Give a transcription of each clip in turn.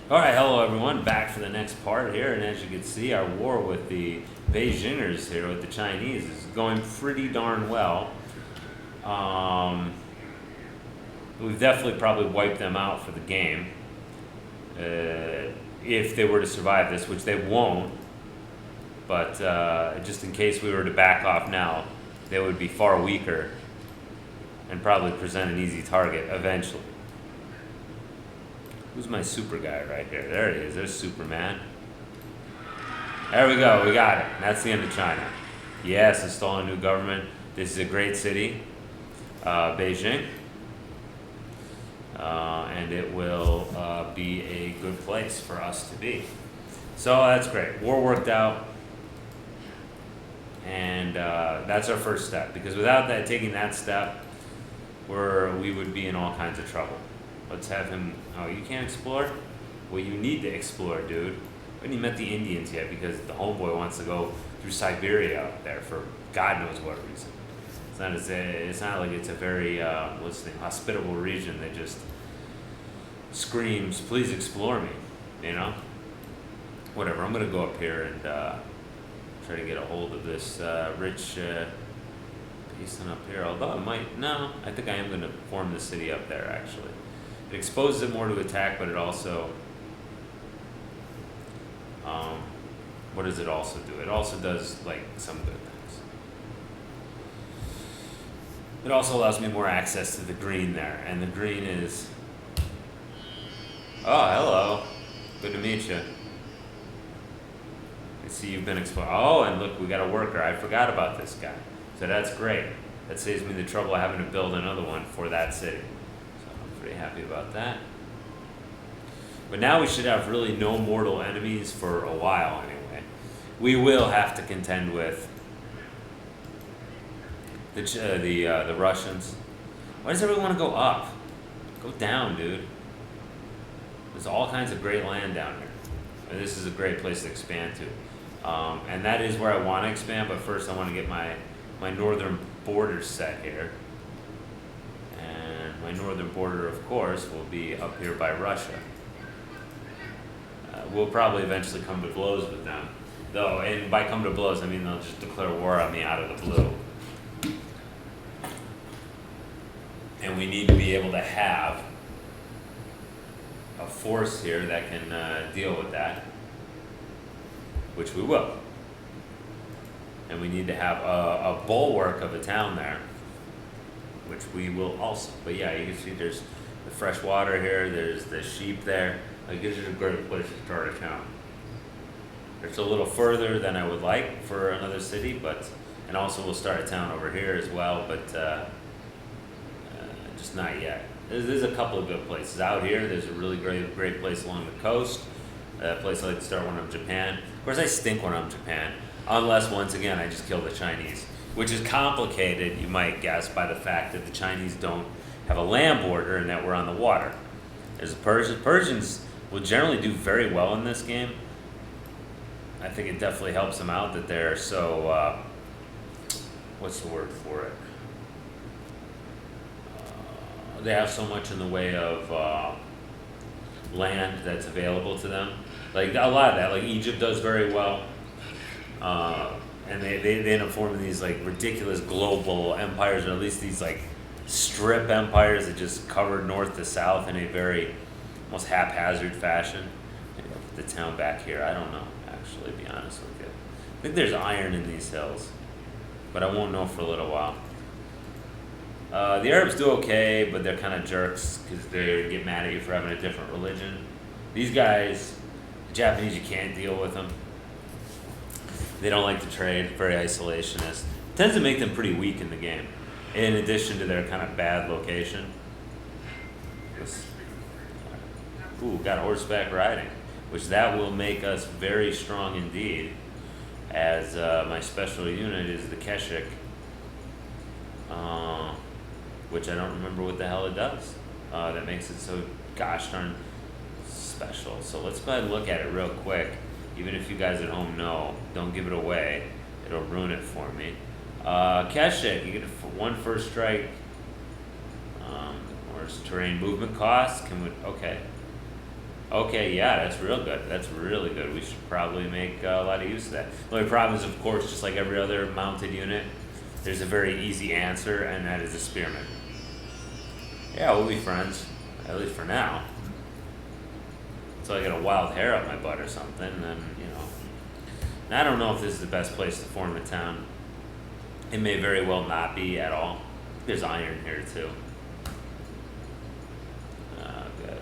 Alright, hello everyone, back for the next part here, and as you can see, our war with the Beijingers here, with the Chinese, is going pretty darn well. We've definitely probably wiped them out for the game, if they were to survive this, which they won't, but just in case we were to back off now, they would be far weaker and probably present an easy target eventually. Who's my super guy right here? There he is. There's Superman. There we go. We got it. That's the end of China. Yes, install a new government. This is a great city, Beijing. And it will be a good place for us to be. So that's great. War worked out. And that's our first step. Because without that, taking that step, we would be in all kinds of trouble. Let's have him. Oh, you can't explore? Well, you need to explore, dude. We haven't even met the Indians yet because the homeboy wants to go through Siberia up there for God knows what reason. It's not like it's a very hospitable region that just screams, "Please explore me," you know. Whatever. I'm gonna go up here and try to get a hold of this rich basin up here. Although I might. No, I think I am gonna form the city up there actually. It exposes it more to attack, but it also, what does it also do? It also does, like, some good things. It also allows me more access to the green there, and the green is, oh, hello, good to meet you. I see you've been explored. Oh, and look, we got a worker. I forgot about this guy. So that's great. That saves me the trouble of having to build another one for that city. Pretty happy about that. But now we should have really no mortal enemies for a while anyway. We will have to contend with the Russians. Why does everyone want to go up? Go down, dude. There's all kinds of great land down here. And this is a great place to expand to. And that is where I want to expand, but first I want to get my northern border set here. My northern border, of course, will be up here by Russia. We'll probably eventually come to blows with them. Though, and by come to blows, I mean they'll just declare war on me out of the blue. And we need to be able to have a force here that can deal with that, which we will. And we need to have a bulwark of a town there, which we will also. But yeah, you can see there's the fresh water here, there's the sheep there. Like, this is a great place to start a town. It's a little further than I would like for another city, and also we'll start a town over here as well, but just not yet. There's a couple of good places. Out here, there's a really great place along the coast. A place I like to start when I'm Japan. Of course, I stink when I'm Japan, unless, once again, I just kill the Chinese. Which is complicated, you might guess, by the fact that the Chinese don't have a land border and that we're on the water. There's the Persians. Persians will generally do very well in this game. I think it definitely helps them out that they're so, what's the word for it? They have so much in the way of land that's available to them. Like, a lot of that, like Egypt does very well. And they end up forming these, like, ridiculous global empires, or at least these, like, strip empires that just cover north to south in a very almost haphazard fashion. Maybe I'll put the town back here. I don't know, actually, to be honest with you. I think there's iron in these hills, but I won't know for a little while. The Arabs do okay, but they're kind of jerks because they get mad at you for having a different religion. These guys, the Japanese, you can't deal with them. They don't like to trade, very isolationist. Tends to make them pretty weak in the game, in addition to their kind of bad location. Ooh, got horseback riding, which that will make us very strong indeed, as my special unit is the Keshik, which I don't remember what the hell it does. That makes it so gosh darn special. So let's go ahead and look at it real quick. Even if you guys at home know, don't give it away. It'll ruin it for me. Keshik, you get one first strike. Or terrain movement costs. Okay. Okay, yeah, that's real good. That's really good. We should probably make a lot of use of that. The only problem is, of course, just like every other mounted unit, there's a very easy answer, and that is a spearman. Yeah, we'll be friends, at least for now. Until I get a wild hair up my butt or something, then, you know. And I don't know if this is the best place to form a town. It may very well not be at all. There's iron here, too. Good.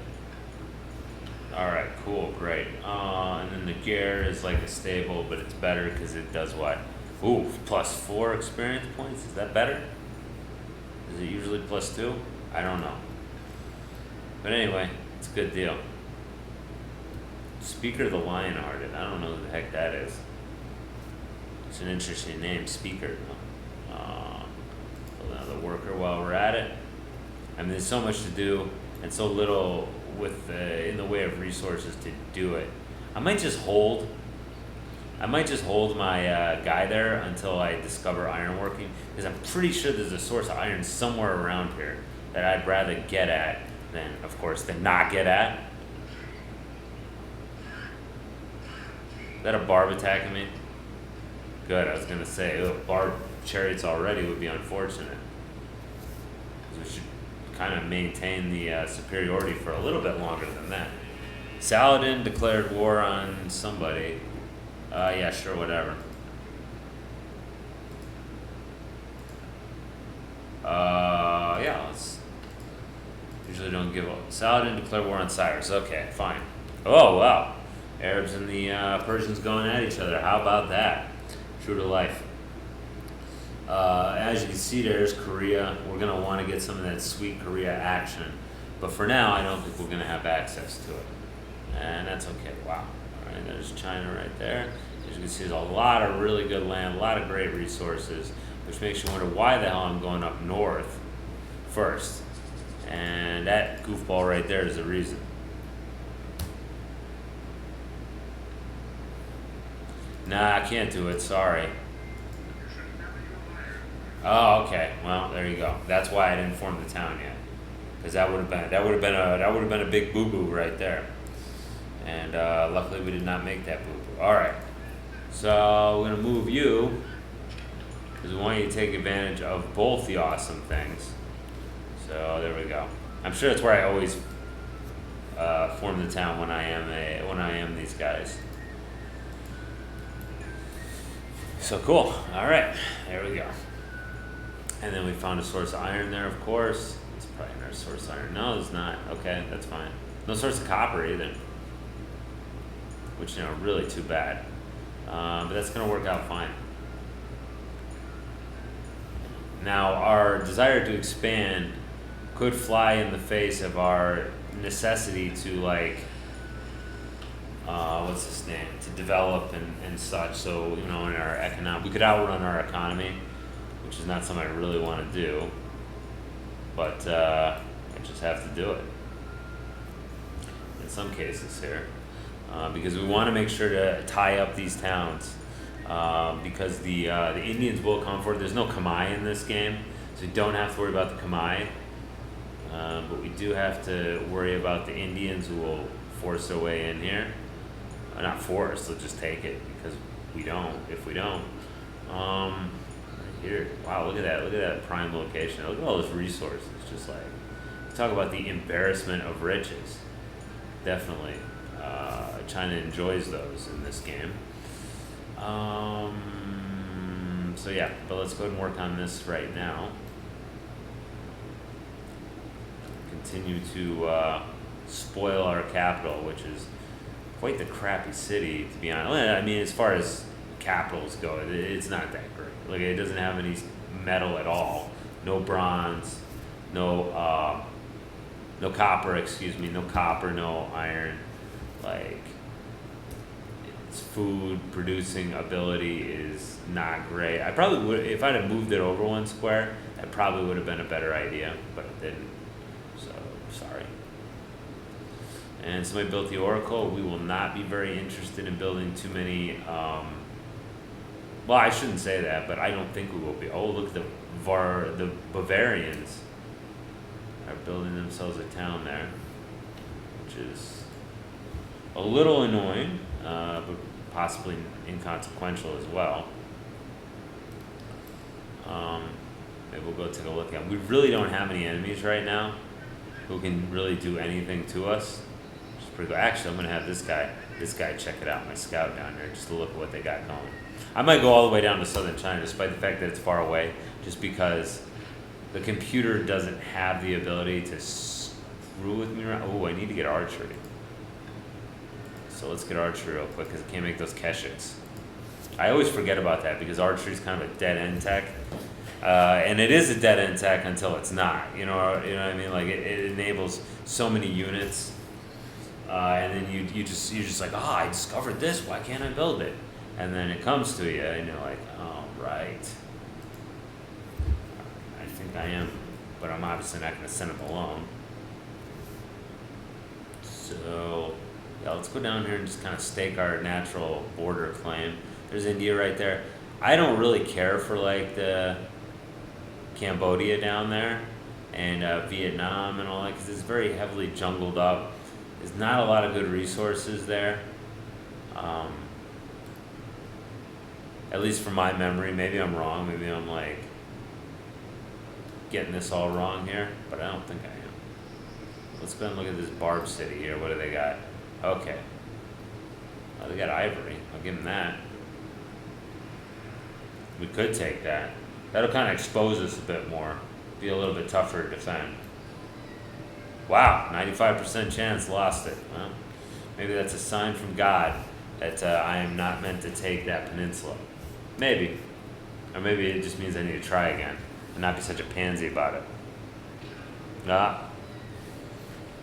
Alright, cool, great. And then the gear is like a stable, but it's better because it does what? Ooh, +4 experience points? Is that better? Is it usually +2? I don't know. But anyway, it's a good deal. Speaker of the Lionhearted. I don't know who the heck that is. It's an interesting name, Speaker. The worker while we're at it. I mean, there's so much to do and so little with in the way of resources to do it. I might just hold my guy there until I discover ironworking, because I'm pretty sure there's a source of iron somewhere around here that I'd rather get at than, of course, than not get at. Is that a barb attacking me? Good, I was gonna say, barb chariots already would be unfortunate. We should kind of maintain the superiority for a little bit longer than that. Saladin declared war on somebody. Yeah, sure, whatever. Yeah, let's. Usually don't give up. Saladin declared war on Cyrus. Okay, fine. Oh, wow. Arabs and the Persians going at each other. How about that? True to life. As you can see, there's Korea. We're going to want to get some of that sweet Korea action. But for now, I don't think we're going to have access to it. And that's okay. Wow. All right, there's China right there. As you can see, there's a lot of really good land, a lot of great resources, which makes you wonder why the hell I'm going up north first. And that goofball right there is the reason. Nah, I can't do it. Sorry. Oh, okay. Well, there you go. That's why I didn't form the town yet, because that would have been a big boo boo right there. And luckily, we did not make that boo boo. All right. So we're gonna move you because we want you to take advantage of both the awesome things. So there we go. I'm sure that's where I always form the town when I am these guys. So cool. All right, there we go. And then we found a source of iron there, of course. It's probably another source of iron. No, it's not. Okay, that's fine. No source of copper either, which, you know, really too bad. But that's going to work out fine. Now, our desire to expand could fly in the face of our necessity to, like, what's his name, to develop and such. So, you know, in our we could outrun our economy, which is not something I really want to do. But I just have to do it in some cases here. Because we want to make sure to tie up these towns, because the Indians will come forward. There's no Khmer in this game, so we don't have to worry about the Khmer, but we do have to worry about the Indians who will force their way in here. Not force, they'll just take it because we don't. If we don't, right here, wow, look at that prime location. Look at all those resources. Just like, talk about the embarrassment of riches. Definitely. China enjoys those in this game. So yeah, but let's go ahead and work on this right now. Continue to spoil our capital, which is quite the crappy city, to be honest. I mean, as far as capitals go, it's not that great. Like, it doesn't have any metal at all. No bronze, no copper, no iron. Like, its food producing ability is not great. I probably would, if I'd have moved it over one square, that probably would have been a better idea, but it didn't. So, sorry. And somebody built the Oracle. We will not be very interested in building too many, well, I shouldn't say that, but I don't think we will be. Oh, look, the Bavarians are building themselves a town there, which is a little annoying, but possibly inconsequential as well. Maybe we'll go take a look at them. We really don't have any enemies right now who can really do anything to us. Which is pretty cool. Actually, I'm gonna have this guy check it out, my scout down there, just to look at what they got going. I might go all the way down to southern China, despite the fact that it's far away, just because the computer doesn't have the ability to screw with me around. Oh, I need to get archery. So let's get archery real quick, because I can't make those Keshiks. I always forget about that, because archery is kind of a dead-end tech. And it is a dead-end tech until it's not. You know what I mean? Like, it enables so many units, and then you're just like, I discovered this, why can't I build it? And then it comes to you, and you're like, oh, right. I think I am, but I'm obviously not going to send them alone. So, yeah, let's go down here and just kind of stake our natural border claim. There's India right there. I don't really care for, like, the Cambodia down there and Vietnam and all that, because it's very heavily jungled up. There's not a lot of good resources there. At least from my memory. Maybe I'm wrong. Maybe I'm, like, getting this all wrong here, but I don't think I am. Let's go and look at this Barb City here. What do they got? Okay. Oh, they got ivory. I'll give them that. We could take that. That'll kind of expose us a bit more. Be a little bit tougher to defend. Wow, 95% chance, lost it. Well, maybe that's a sign from God that I am not meant to take that peninsula. Maybe. Or maybe it just means I need to try again and not be such a pansy about it. Ah.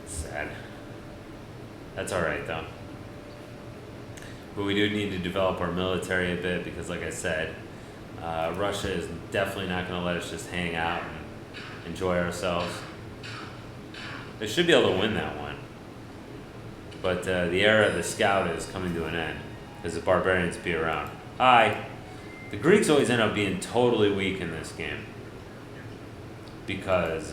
Sad. That's alright though. But we do need to develop our military a bit, because like I said, Russia is definitely not going to let us just hang out and enjoy ourselves. They should be able to win that one. But the era of the scout is coming to an end, because the barbarians be around. Hi. The Greeks always end up being totally weak in this game, because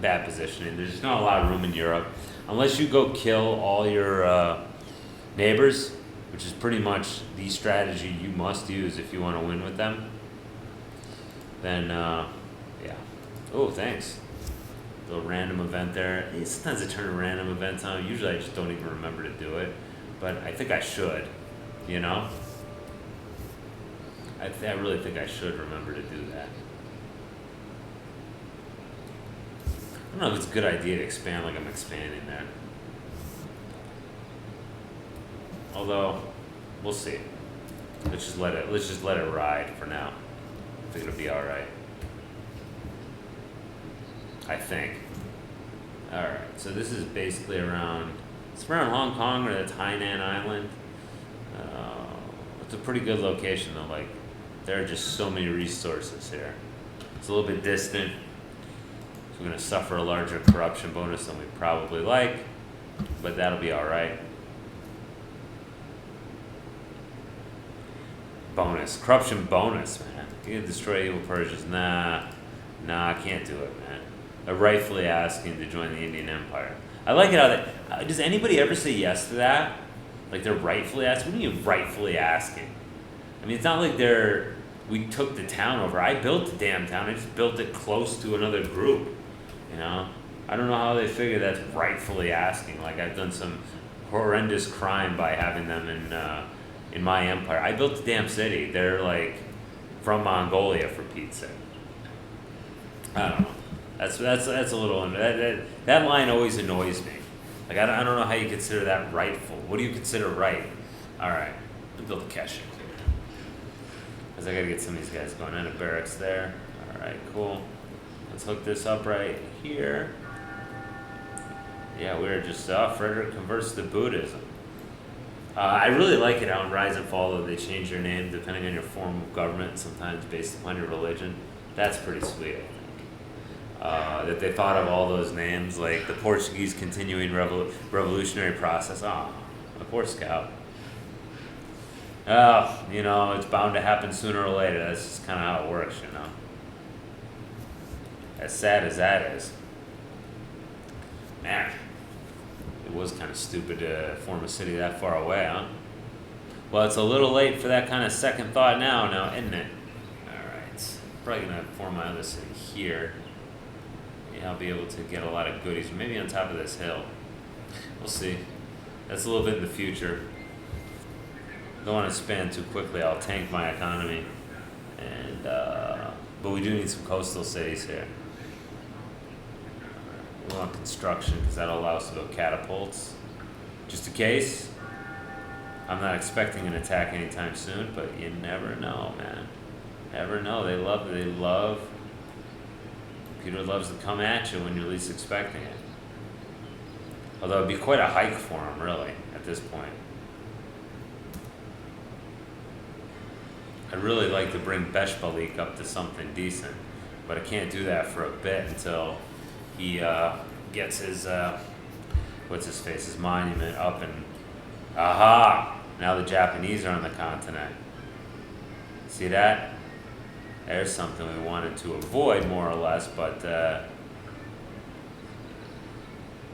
bad positioning. There's just not a lot of room in Europe. Unless you go kill all your neighbors, which is pretty much the strategy you must use if you want to win with them, then, yeah. Oh, thanks. A little random event there. Sometimes I turn a random event on. Usually I just don't even remember to do it, but I think I should, you know? I really think I should remember to do that. I don't know if it's a good idea to expand like I'm expanding there. Although, we'll see. Let's just let it ride for now. I think it'll be alright. I think. Alright, so this is basically around, it's around Hong Kong, or that's Hainan Island. It's a pretty good location though, like, there are just so many resources here. It's a little bit distant, so we're going to suffer a larger corruption bonus than we probably like, but that'll be alright. Bonus. Corruption bonus, man. You can destroy evil Persians. Nah, I can't do it, man. They're rightfully asking to join the Indian Empire. I like it how that, does anybody ever say yes to that? Like, they're rightfully asking? What do you mean rightfully asking? I mean, it's not like we took the town over. I built the damn town. I just built it close to another group, you know? I don't know how they figure that's rightfully asking. Like, I've done some horrendous crime by having them in my empire. I built the damn city. They're, like, from Mongolia, for Pete's sake. I don't know. That's a little, that line always annoys me. Like, I don't know how you consider that rightful. What do you consider right? Alright, let's build a Keshik here. Because I gotta get some of these guys going on. A barracks there. Alright, cool. Let's hook this up right here. Yeah, we're just, Frederick converts to Buddhism. I really like it how in Rise and Fall that they change your name depending on your form of government, sometimes based upon your religion. That's pretty sweet, I think. That they thought of all those names, like the Portuguese continuing revolutionary process. Oh, a poor scout. You know, it's bound to happen sooner or later. That's just kind of how it works, you know. As sad as that is. Man. It was kind of stupid to form a city that far away, huh? Well, it's a little late for that kind of second thought now, isn't it? Alright, probably gonna form my other city here. Yeah, I'll be able to get a lot of goodies, maybe on top of this hill. We'll see. That's a little bit in the future. Don't want to expand too quickly, I'll tank my economy. And, but we do need some coastal cities here. We want construction, because that'll allow us to build catapults. Just in case. I'm not expecting an attack anytime soon, but you never know, man. Never know. They love. Computer loves to come at you when you're least expecting it. Although it'd be quite a hike for them, really, at this point. I'd really like to bring Beshbalik up to something decent, but I can't do that for a bit until he gets his his monument up and aha! Now the Japanese are on the continent. See that? There's something we wanted to avoid, more or less, but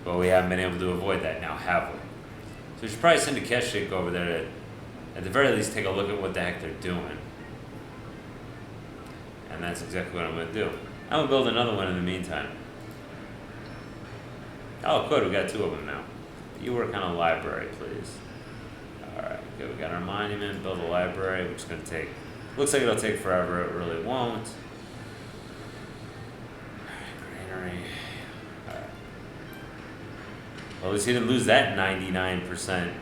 we haven't been able to avoid that now, have we? So we should probably send a Keshik over there to, at the very least, take a look at what the heck they're doing. And that's exactly what I'm going to do. I'm going to build another one in the meantime. Oh, good, we got two of them now. You work on a library, please. Alright, good, we got our monument, build a library, which is going to take, looks like it'll take forever, it really won't. Alright, granary. Alright. Well, at least he didn't lose that 99%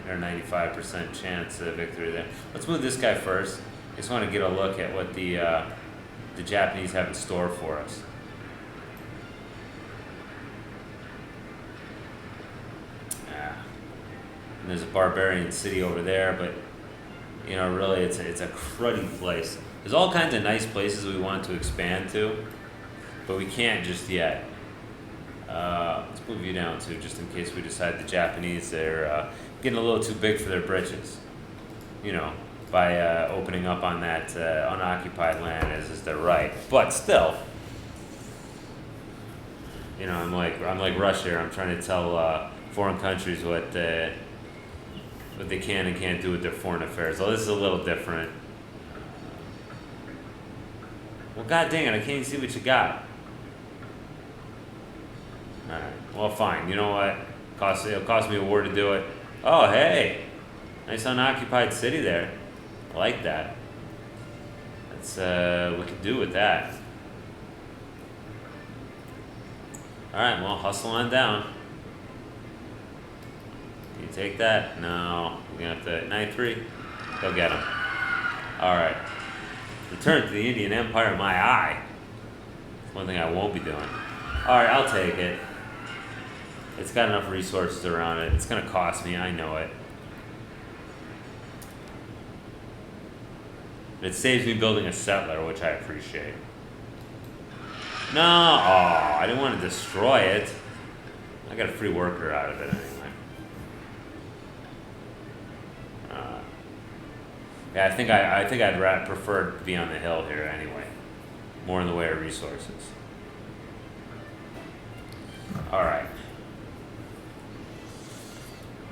or 95% chance of victory there. Let's move this guy first. I just want to get a look at what the Japanese have in store for us. And there's a barbarian city over there, but really it's a cruddy place. There's all kinds of nice places we want to expand to, but we can't just yet. Let's move you down too, just in case we decide the Japanese they're getting a little too big for their britches. By opening up on that unoccupied land as is their right. But still, I'm like Russia here. I'm trying to tell foreign countries what they can and can't do with their foreign affairs. Well, this is a little different. Well, god dang it, I can't even see what you got. Alright, well fine, you know what? It'll cost me a war to do it. Oh, hey! Nice unoccupied city there. I like that. That's what we could do with that. Alright, well, hustle on down. Can you take that? No. We're going to have to... 93? Go get him. Alright. Return to the Indian Empire, my eye. That's one thing I won't be doing. Alright, I'll take it. It's got enough resources around it. It's going to cost me, I know it. But it saves me building a settler, which I appreciate. No! Oh, I didn't want to destroy it. I got a free worker out of it anyway. Yeah, I think I'd prefer to be on the hill here anyway. More in the way of resources. Alright.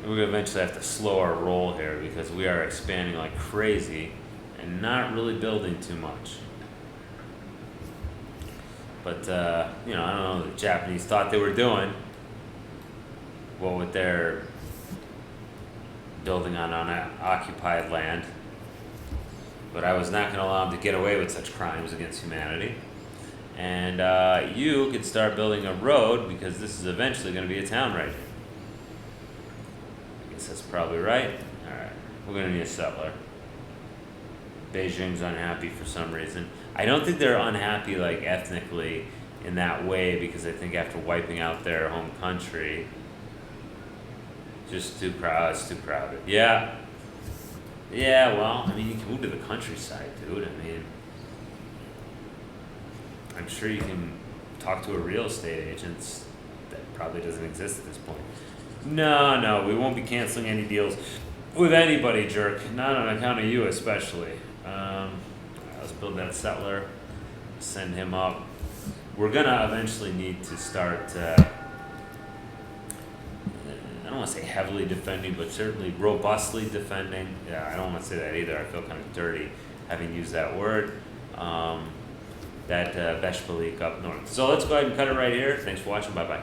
We're going to eventually have to slow our roll here because we are expanding like crazy and not really building too much. But, I don't know what the Japanese thought they were doing. Well, with their building on occupied land. But I was not going to allow them to get away with such crimes against humanity. And you could start building a road because this is eventually going to be a town right here. I guess that's probably right. Alright, we're going to need a settler. Beijing's unhappy for some reason. I don't think they're unhappy like ethnically in that way because I think after wiping out their home country, just too crowded. It's too crowded. Yeah. Yeah, well, I mean, you can move to the countryside, dude. I mean, I'm sure you can talk to a real estate agent. That probably doesn't exist at this point. No, we won't be canceling any deals with anybody, jerk. Not on account of you, especially. Let's build that settler. Send him up. We're gonna eventually need to start. I don't want to say heavily defending, but certainly robustly defending. Yeah, I don't want to say that either. I feel kind of dirty having used that word. That Beshbalik up north. So let's go ahead and cut it right here. Thanks for watching. Bye bye.